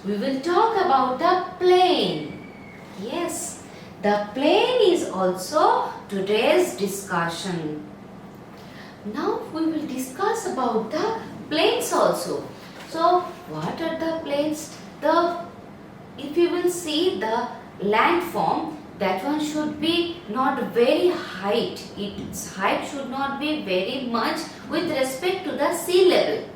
we will talk about the plain. Yes, the plain is also today's discussion. Now we will discuss about the plains also. So what are the plains? If you will see the landform, that one should be not very height. Its height should not be very much with respect to the sea level.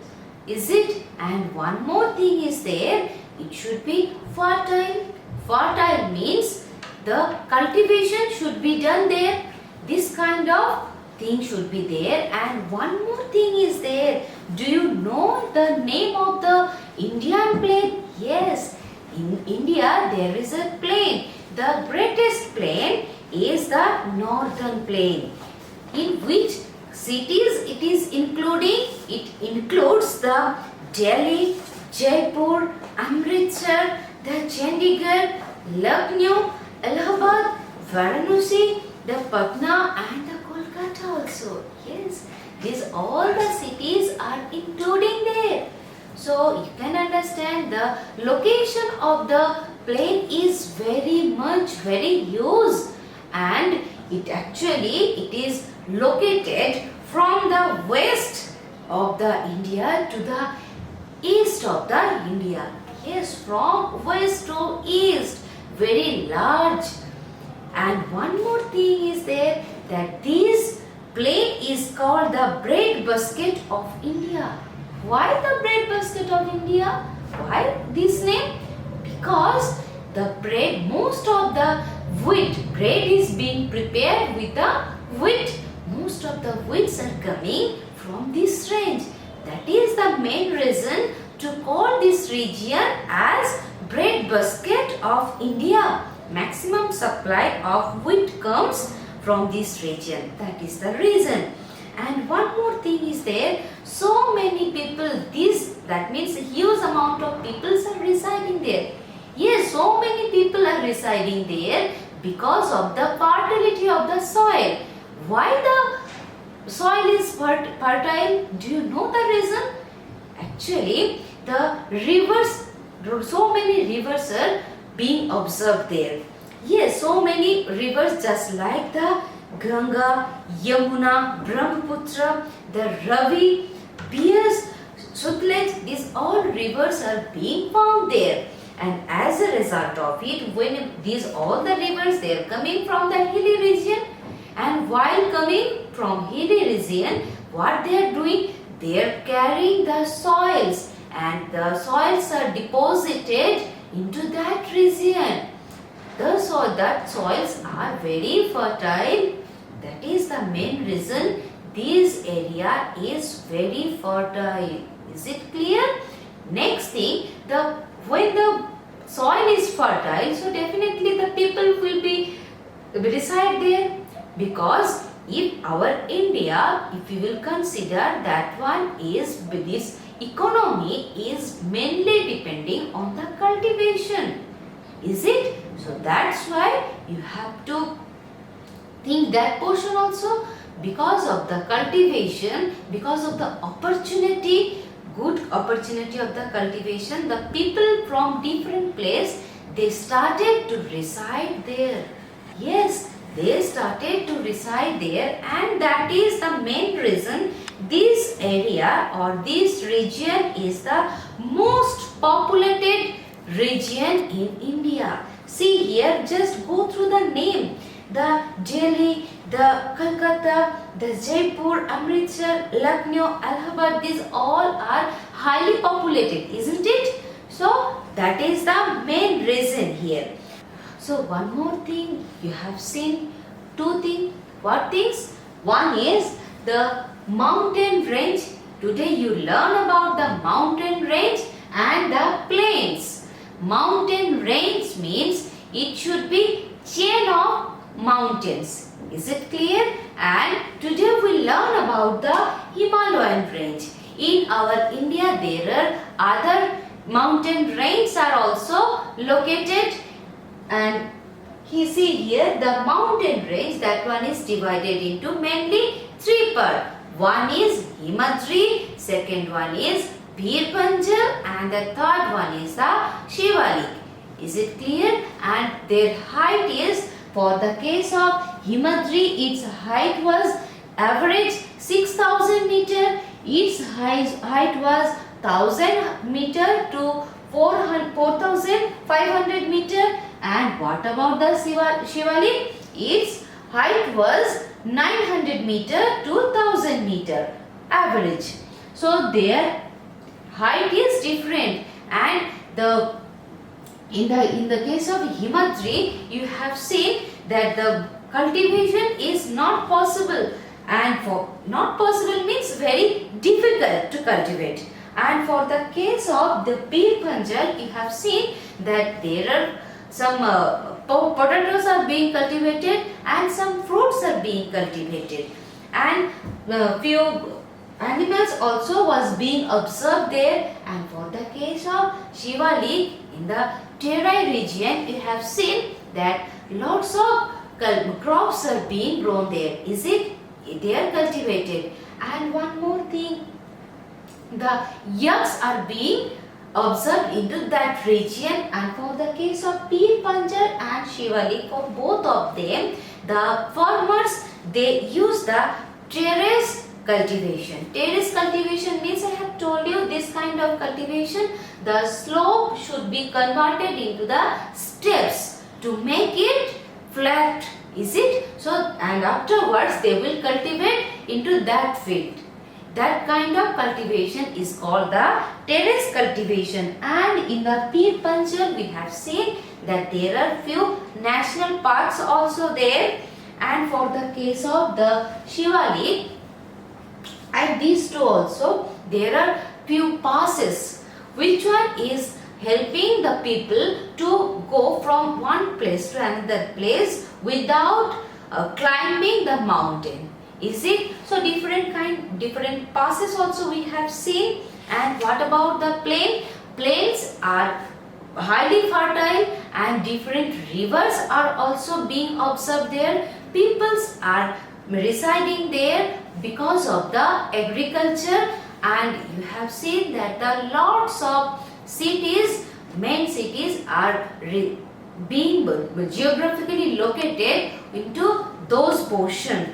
Is it? And one more thing is there. It should be fertile. Fertile means the cultivation should be done there. This kind of thing should be there. And one more thing is there. Do you know the name of the Indian plain? Yes. In India there is a plain. The greatest plain is the northern plain, in which cities it is including. It includes the Delhi, Jaipur, Amritsar, the Chandigarh, Lucknow, Allahabad, Varanasi, the Patna and the Kolkata also. Yes, these all the cities are including there. So you can understand the location of the plain is very used, and it is located from the west of the India to the east of the India. Yes, from west to east, very large. And one more thing is there, that this plain is called the bread basket of India. Why the bread basket of India? Why this name? Because the bread, most of the wheat bread is being prepared with the wheat. Most of the wheats are coming from this range. That is the main reason to call this region as bread basket of India. Maximum supply of wheat comes from this region. That is the reason. And one more thing is there, so many people, that means a huge amount of people are residing there. Yes, so many people are residing there because of the fertility of the soil. Why the soil is fertile? Do you know the reason? Actually, the rivers, so many rivers are being observed there. Yes, so many rivers just like the Ganga, Yamuna, Brahmaputra, the Ravi, Bias, Sutlej, these all rivers are being found there. And as a result of it, when all the rivers, they are coming from the hilly region, and while coming from hilly region, what they are doing? They are carrying the soils, and the soils are deposited into that region. That soils are very fertile. That is the main reason this area is very fertile. Is it clear? Next thing, when the soil is fertile, so definitely the people will reside there. Because if our India, if we will consider that one is, this economy is mainly depending on the cultivation. Is it? So that's why you have to think that portion also. Because of the cultivation, because of the opportunity, good opportunity of the cultivation, the people from different place, they started to reside there. Yes, they started to reside there, and that is the main reason this area or this region is the most populated region in India. See here, just go through the name. The Delhi, the Kolkata, the Jaipur, Amritsar, Lucknow, Allahabad, these all are highly populated, isn't it? So that is the main reason here. So one more thing, you have seen two things. What things? One is the mountain range. Today you learn about the mountain range and the plains. Mountain range means it should be chain of mountains. Is it clear? And today we learn about the Himalayan range. In our India there are other mountain ranges are also located, and you see here the mountain range, that one is divided into mainly three parts. One is Himadri, second one is Pir Panjal and the third one is the Shivalik. Is it clear? And their height is, for the case of Himadri, its height was average 6000 meter. Its height was 1000 meter to 4500 meter. And what about the Shivalik? Its height was 900 meter to 1000 meter average. So their height is different, and in the case of Himadri, you have seen that the cultivation is not possible, and for not possible means very difficult to cultivate. And for the case of the Pir Panjal, you have seen that there are some potatoes are being cultivated and some fruits are being cultivated, and few animals also was being observed there. And for the case of Shivalik, in the Terai region, you have seen that lots of crops are being grown there. Is it? They are cultivated. And one more thing, the yaks are being observed into that region. And for the case of Pir Panjal and Shivalik, for both of them, the farmers, they use the terrace cultivation. Terrace cultivation means, I have told you, this kind of cultivation, the slope should be converted into the steps to make it flat. Is it? So, and afterwards they will cultivate into that field. That kind of cultivation is called the terrace cultivation. And in the Pir Panjal, we have seen that there are few national parks also there. And for the case of the Shivalik, and these two also, there are few passes. Which one is helping the people to go from one place to another place without climbing the mountain? Is it? So different passes also we have seen. And what about the plain? Plains are highly fertile and different rivers are also being observed there. Peoples are residing there because of the agriculture. And you have seen that the lots of cities, main cities, are being geographically located into those portions.